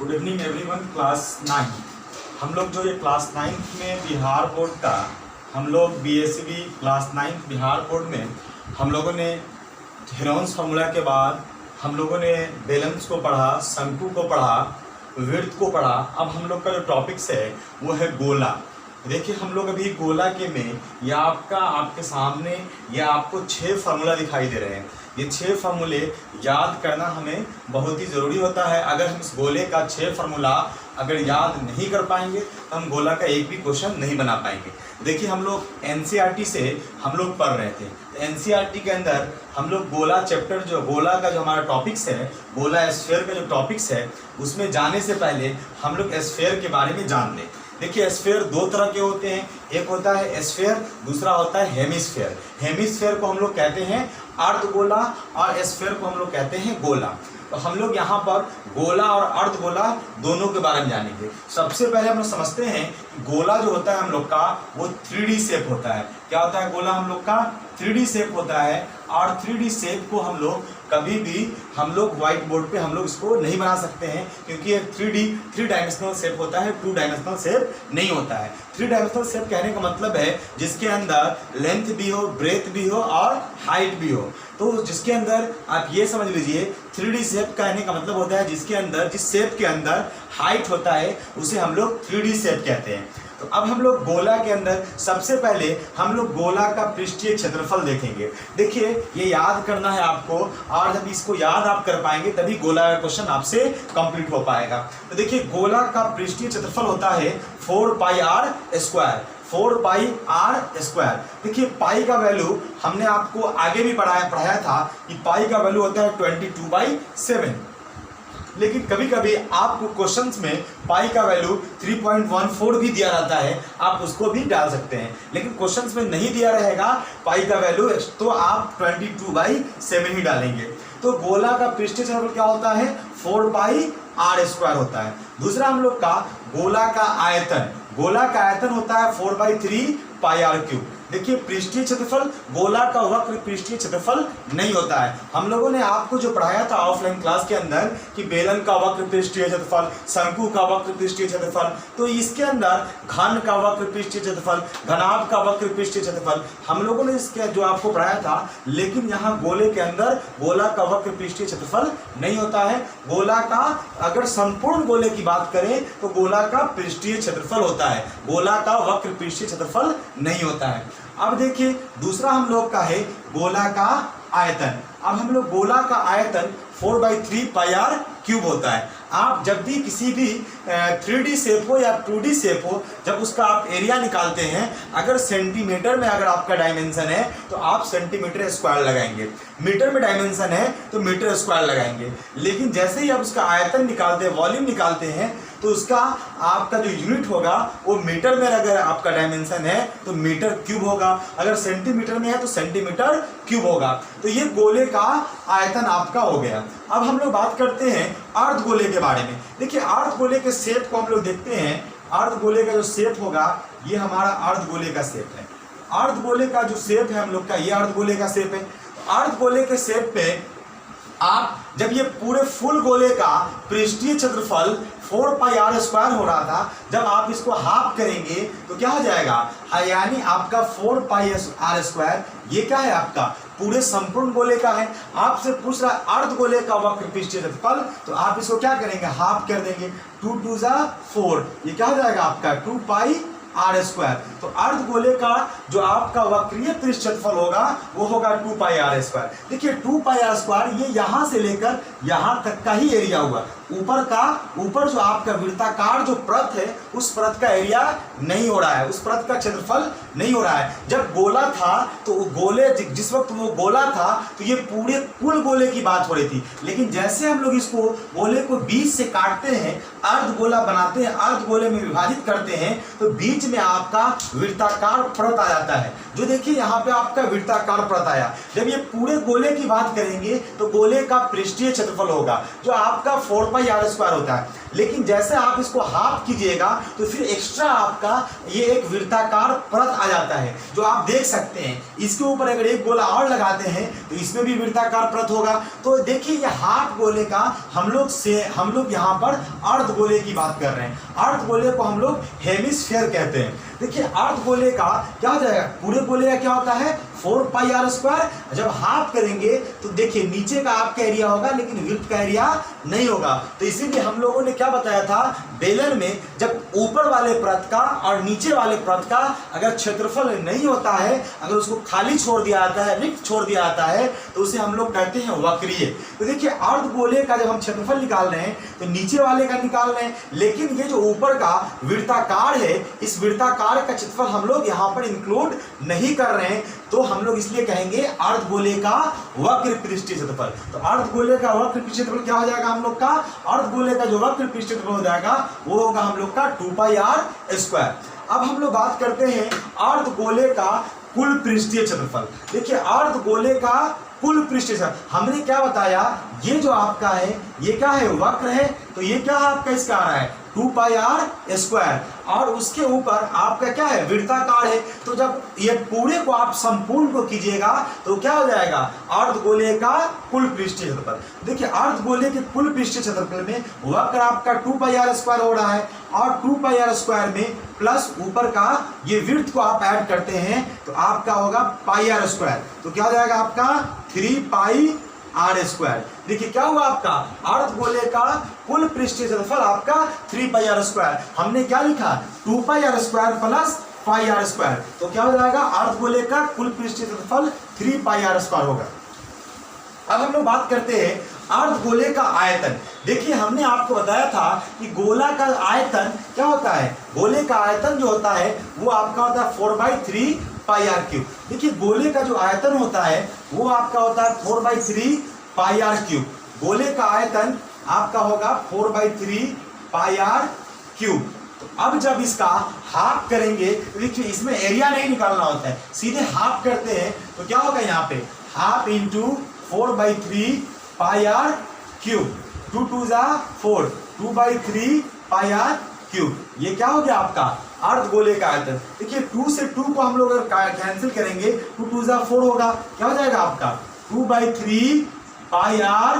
Good evening everyone. Class 9 हम लोग जो ये क्लास 9 में बिहार बोर्ड का हम लोग बीएसबी क्लास 9 बिहार बोर्ड में हम लोगों ने हेरोन्स फार्मूला के बाद हम लोगों ने बैलेंस को पढ़ा, शंकु को पढ़ा, विड्थ को पढ़ा। अब हम लोग का जो टॉपिक्स है वो है गोला। देखिए हम लोग अभी गोला के में या आपके सामने या आपको 6 फार्मूला दिखाई दे रहे हैं। ये 6 फार्मूले याद करना हमें बहुत ही ज़रूरी होता है। अगर हम इस गोले का 6 फार्मूला अगर याद नहीं कर पाएंगे तो हम गोला का एक भी क्वेश्चन नहीं बना पाएंगे। देखिए हम लोग एनसीईआरटी से हम लोग पढ़ रहे थे, तो एनसीईआरटी के अंदर हम लोग गोला चैप्टर जो गोला का जो हमारा टॉपिक्स है, गोला स्फीयर का जो टॉपिक्स है, उसमें जाने से पहले हम लोग स्फीयर के बारे में जान लें। देखिए स्फीयर 2 तरह के होते हैं, एक होता है स्फीयर, दूसरा होता है हेमिस्फीयर। हेमिस्फीयर को हम लोग कहते हैं अर्धगोला और स्फीयर को हम लोग कहते हैं गोला। तो हम लोग यहाँ पर गोला और अर्धगोला दोनों के बारे में जानेंगे। सबसे पहले हम लोग समझते हैं कि गोला जो होता है हम लोग का वो 3D शेप होता है। क्या होता है गोला हम लोग का? 3D शेप होता है। और 3D शेप को हम लोग कभी भी हम लोग व्हाइट बोर्ड पे हम लोग इसको नहीं बना सकते हैं, क्योंकि ये 3 डायमेंशनल शेप होता है, 2 डायमेंशनल शेप नहीं होता है। 3 डायमेंशनल शेप कहने का मतलब है जिसके अंदर लेंथ भी हो, ब्रेथ भी हो और हाइट भी हो। तो जिसके अंदर आप ये समझ लीजिए 3D शेप कहने का मतलब होता है जिसके अंदर, जिस शेप के अंदर हाइट होता है उसे हम लोग 3D शेप कहते हैं। तो अब हम लोग गोला के अंदर सबसे पहले हम लोग गोला का पृष्ठीय क्षेत्रफल देखेंगे। देखिए ये याद करना है आपको, और जब इसको याद आप कर पाएंगे तभी गोला का क्वेश्चन आपसे कंप्लीट हो पाएगा। तो देखिए गोला का पृष्ठीय क्षेत्रफल होता है 4πr²। 4πr²। देखिए पाई का वैल्यू हमने आपको आगे भी पढ़ाया था कि पाई का वैल्यू होता है 22/7। लेकिन कभी कभी आपको क्वेश्चंस में पाई का वैल्यू 3.14 भी दिया रहता है, आप उसको भी डाल सकते हैं। लेकिन क्वेश्चंस में नहीं दिया रहेगा पाई का वैल्यू, तो आप 22/7 ही डालेंगे। तो गोला का पृष्ठीय क्षेत्रफल क्या होता है? 4πr² होता है। दूसरा हम लोग का गोला का आयतन, गोला का आयतन होता है 4/3πr³। देखिए पृष्ठीय क्षेत्रफल, गोला का वक्र पृष्ठीय क्षेत्रफल नहीं होता है। हम लोगों ने आपको जो पढ़ाया था ऑफलाइन क्लास के अंदर कि बेलन का वक्र पृष्ठीय क्षेत्रफल, शंकु का वक्र पृष्ठीय क्षेत्रफल, तो इसके अंदर घन का वक्र पृष्ठीय क्षेत्रफल, घनाभ का वक्र पृष्ठीय क्षेत्रफल हम लोगों ने इसके जो आपको पढ़ाया था। लेकिन यहाँ गोले के अंदर गोला का वक्र पृष्ठीय क्षेत्रफल नहीं होता है। गोला का अगर संपूर्ण गोले की बात करें तो गोला का पृष्ठीय क्षेत्रफल होता है, गोला का वक्र पृष्ठीय क्षेत्रफल नहीं होता है। अब देखिए दूसरा हम लोग का है गोला का आयतन। अब हम लोग गोला का आयतन 4/3πr³ होता है। आप जब भी किसी भी 3D शेप हो या 2D शेप हो, जब उसका आप एरिया निकालते हैं, अगर सेंटीमीटर में अगर आपका डायमेंशन है तो आप सेंटीमीटर स्क्वायर लगाएंगे, मीटर में डायमेंशन है तो मीटर स्क्वायर लगाएंगे। लेकिन जैसे ही आप उसका आयतन निकालते हैं, वॉल्यूम निकालते हैं, तो उसका आपका जो यूनिट होगा वो मीटर में अगर आपका डायमेंशन है तो मीटर क्यूब होगा, अगर सेंटीमीटर में है तो सेंटीमीटर क्यूब होगा। तो ये गोले का आयतन आपका हो गया। अब हम लोग बात करते हैं अर्धगोले के बारे में। देखिए अर्धगोले के शेप को हम लोग देखते हैं। अर्धगोले का जो शेप होगा ये हमारा अर्धगोले का शेप है। अर्धगोले का जो शेप है हम लोग का, ये अर्धगोले का शेप है। अर्धगोले के शेप पे आप जब ये पूरे फुल गोले का पृष्ठीय क्षेत्रफल 4πr² हो रहा था, जब आप इसको हाफ करेंगे तो क्या हो जाएगा? यानी आपका 4πr², ये क्या है? आपका पूरे संपूर्ण गोले का है। आपसे पूछ रहा है अर्धगोले का वक्र पृष्ठीय क्षेत्रफल, तो आप इसको क्या करेंगे? हाफ कर देंगे। 2 2 4, ये क्या हो जाएगा आपका? 2πr²। तो अर्धगोले का जो आपका वक्रीय पृष्ठ क्षेत्रफल होगा वो होगा 2πr²। देखिए 2πr² ये यहाँ से लेकर यहाँ तक का ही एरिया हुआ। ऊपर जो आपका वृत्ताकार जो परत है उस परत का एरिया नहीं हो रहा है, उस परत का क्षेत्रफल नहीं हो रहा है। जब गोला था तो गोले, जिस वक्त वो गोला था तो ये पूरे कुल गोले की बात हो रही थी। लेकिन जैसे हम लोग इसको गोले को बीच से काटते हैं, अर्धगोला बनाते हैं, अर्धगोले में विभाजित करते हैं, तो बीच में आपका वृत्ताकार परत आ जाता है। जो देखिए यहाँ पे आपका वृत्ताकार परत आया। जब ये पूरे गोले की बात करेंगे तो गोले का पृष्ठीय क्षेत्रफल होगा जो आपका 4πr² होता है। लेकिन जैसे आप इसको हाफ कीजिएगा तो फिर एक्स्ट्रा आपका ये एक वृत्ताकार परत आ जाता है, जो आप देख सकते हैं। इसके ऊपर अगर एक गोला और लगाते हैं तो इसमें भी वृत्ताकार परत होगा। तो देखिए ये हाफ गोले का हम लोग यहाँ पर अर्ध गोले की बात कर रहे हैं। अर्ध गोले को हम लोग हेमिस्फीयर कहते हैं। देखिए अर्ध गोले का क्या हो जाएगा, पूरे गोले का क्या होता है 4 पाई आर स्क्वायर। जब हाफ करेंगे तो देखिए नीचे का आपका एरिया होगा लेकिन वृत्त का एरिया नहीं होगा। तो इसीलिए हम लोगों ने क्या बताया था, बेलन में जब ऊपर वाले परत का और नीचे वाले परत का अगर क्षेत्रफल नहीं होता है, अगर उसको खाली छोड़ दिया जाता है, रिक्त छोड़ दिया जाता है, तो उसे हम लोग कहते हैं वक्रीय। तो देखिए अर्ध गोले का जब हम क्षेत्रफल निकाल रहे हैं तो नीचे वाले का निकाल रहे हैं, लेकिन ये जो ऊपर का वृत्ताकार है, इस वृत्ताकार का क्षेत्रफल हम लोग यहाँ पर इंक्लूड नहीं कर रहे हैं। तो हम लोग इसलिए कहेंगे अर्ध गोले का वक्र पृष्ठीय क्षेत्रफल। तो अर्ध गोले का वक्र पृष्ठीय क्षेत्रफल क्या हो जाएगा हम लोग का, अर्ध गोले का जो वक्र पृष्ठीय क्षेत्रफल हो जाएगा वो होगा हम लोग का 2 पाई आर स्क्वायर। अब हम लोग बात करते हैं अर्ध गोले का कुल पृष्ठीय क्षेत्रफल। देखिए अर्ध गोले का कुल पृष्ठीय क्षेत्रफल हमने क्या बताया, ये जो आपका है ये क्या है, वक्र है। तो ये क्या है आपका, इसका आ रहा है 2 पाई आर स्क्वायर, और उसके ऊपर आपका क्या है, वृत्ताकार है। तो जब ये पूरे को आप संपूर्ण को कीजिएगा तो क्या हो जाएगा, अर्ध गोले का कुल पृष्ठीय क्षेत्रफल। देखिए अर्ध गोले के कुल पृष्ठीय क्षेत्रफल में वक्र आपका 2 पाई आर स्क्वायर हो रहा है, और 2 पाई आर स्क्वायर में प्लस ऊपर का ये वृत्त को आप ऐड करते हैं तो आपका होगा पाई आर स्क्वायर। तो क्या हो जाएगा आपका 3 पाई आर स्क्वायर। देखिए क्या हुआ आपका, अर्ध गोले का कुल पृष्ठीय क्षेत्रफल आपका 3 पाई आर स्क्वायर। हमने क्या लिखा, 2 pi r square plus pi r square. तो क्या हो जाएगा, अर्ध गोले का कुल पृष्ठीय क्षेत्रफल 3 पाई आर स्क्वायर होगा। अब हम लोग बात करते हैं अर्ध गोले का आयतन। देखिए हमने आपको बताया था कि गोला का आयतन क्या होता है, गोले का आयतन जो होता है वो आपका होता है 4/3 पाई आर क्यूब। देखिए गोले का जो आयतन होता है वो आपका होता है 4/3 पाई आर क्यूब। गोले का आयतन आपका होगा 4/3 पाई आर क्यूब। तो अब जब इसका हाफ करेंगे, देखिए इसमें एरिया नहीं निकालना होता है, सीधे हाफ करते हैं तो क्या होगा, यहाँ पे half into 4/3 pi r cube, 2 2 जा 4, 2/3 पाई आर क्यूब। ये क्या हो गया आपका अर्ध गोले का आयतन। देखिए 2 से 2 को हम लोग अगर कैंसिल करेंगे 2 2 जा 4 होगा, क्या हो जाएगा आपका 2/3 पाई आर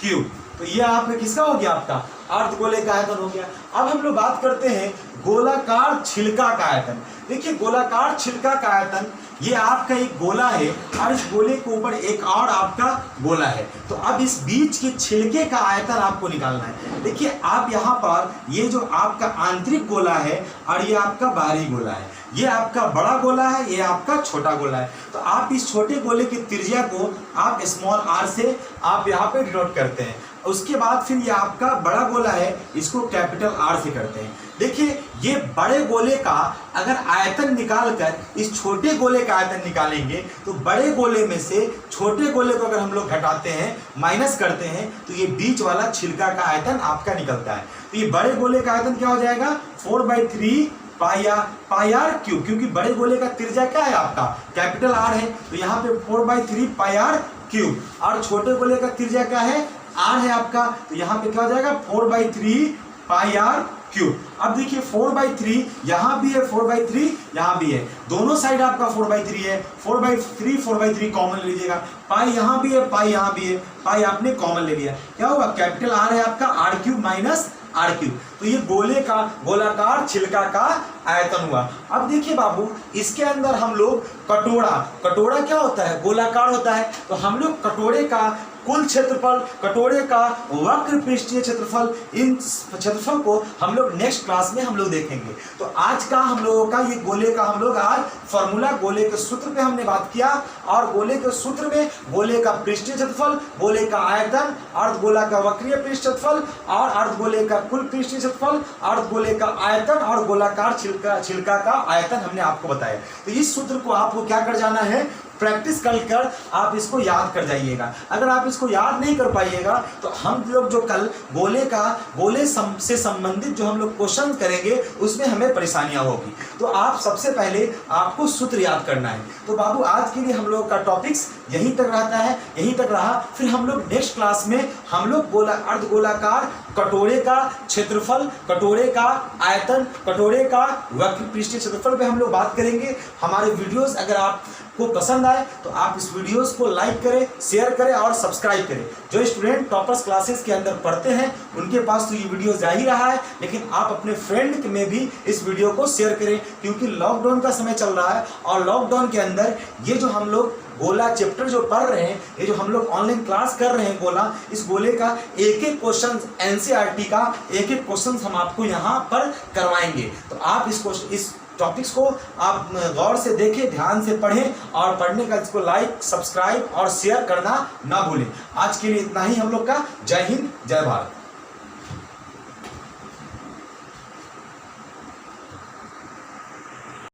क्यूब। तो ये आपका किसका हो गया, आपका अर्ध गोले का आयतन हो गया। अब हम लोग बात करते हैं गोलाकार छिलका का आयतन। देखिए गोलाकार छिलका का आयतन, ये आपका एक गोला है और इस गोले के ऊपर एक और आपका गोला है। तो अब इस बीच के छिलके का आयतन आपको निकालना है। देखिए आप यहाँ पर ये जो आपका आंतरिक गोला है और ये आपका बाहरी गोला है, ये आपका बड़ा गोला है, ये आपका छोटा गोला है। तो आप इस छोटे गोले की त्रिज्या को आप स्मॉल r से आप यहाँ पे डिनोट करते हैं। उसके बाद फिर ये आपका बड़ा गोला है, इसको कैपिटल R से करते हैं। देखिए ये बड़े गोले का अगर आयतन निकालकर इस छोटे गोले का आयतन निकालेंगे तो बड़े गोले में से छोटे गोले को अगर हम लोग घटाते हैं, माइनस करते हैं, तो ये बीच वाला छिलका का आयतन आपका निकलता है। तो ये बड़े गोले का आयतन क्या हो जाएगा 4/3 पाई आर क्यूब, क्योंकि बड़े गोले का त्रिज्या क्या है आपका कैपिटल R है, तो यहाँ पे 4/3 पाई आर क्यूब। और छोटे गोले का त्रिज्या क्या है, R है आपका, तो यहाँ पे क्या हो जाएगा 4/3 पाई आर क्यूब। अब देखिए 4/3 यहाँ भी है, 4/3 यहाँ भी है, दोनों साइड आपका 4/3 है। 4/3 कॉमन ले लीजिएगा, पाई यहाँ भी है, पाई यहाँ भी है, पाई आपने कॉमन ले लिया, क्या होगा कैपिटल R है आपका R cube minus R cube. तो ये गोले का गोलाकार छिलका का आयतन हुआ। अब देखिए बाबू इसके अंदर हम लोग कटोरा क्या होता है, गोलाकार होता है। तो हम लोग कटोरे का कुल क्षेत्रफल, कटोरे का वक्र पृष्ठीय क्षेत्रफल, इन क्षेत्रफल को हम लोग नेक्स्ट क्लास में हम लोग देखेंगे। तो आज का हम लोगों का ये गोले का हम लोग आज फॉर्मूला, गोले के सूत्र पे हमने बात किया, और गोले के सूत्र में गोले का पृष्ठीय क्षेत्रफल, गोले का आयतन, अर्धगोला का वक्रीय पृष्ठीय क्षेत्रफल और अर्धगोले का कुल पृष्ठीय क्षेत्रफल, अर्धगोले का आयतन और गोलाकार छिलका का आयतन हमने आपको बताया। तो इस सूत्र को आपको क्या कर जाना है, प्रैक्टिस कर आप इसको याद कर जाइएगा। अगर आप इसको याद नहीं कर पाइएगा तो हम लोग जो कल गोले से संबंधित जो हम लोग क्वेश्चन करेंगे उसमें हमें परेशानियां होगी। तो आप सबसे पहले आपको सूत्र याद करना है। तो बाबू आज के लिए हम लोग का टॉपिक्स यहीं तक रहता है, यहीं तक रहा। फिर हम लोग नेक्स्ट क्लास में हम लोग अर्धगोलाकार कटोरे का क्षेत्रफल, कटोरे का आयतन, कटोरे का वक्र पृष्ठीय क्षेत्रफल पे हम लोग बात करेंगे। हमारे वीडियोस अगर आपको पसंद आए तो आप इस वीडियोस को लाइक करें, शेयर करें और सब्सक्राइब करें। जो स्टूडेंट टॉपर्स क्लासेस के अंदर पढ़ते हैं उनके पास तो ये वीडियो जा ही रहा है, लेकिन आप अपने फ्रेंड में भी इस वीडियो को शेयर करें, क्योंकि लॉकडाउन का समय चल रहा है और लॉकडाउन के अंदर ये जो हम लोग गोला चैप्टर जो पढ़ रहे हैं, ये जो हम लोग ऑनलाइन क्लास कर रहे हैं गोला, इस गोले का एक एक क्वेश्चन एनसीईआरटी का एक एक क्वेश्चन हम आपको यहाँ पर करवाएंगे। तो आप इस टॉपिक्स को आप गौर से देखें, ध्यान से पढ़ें और पढ़ने का इसको लाइक, सब्सक्राइब और शेयर करना ना भूलें। आज के लिए इतना ही हम लोग का। जय हिंद, जय भारत।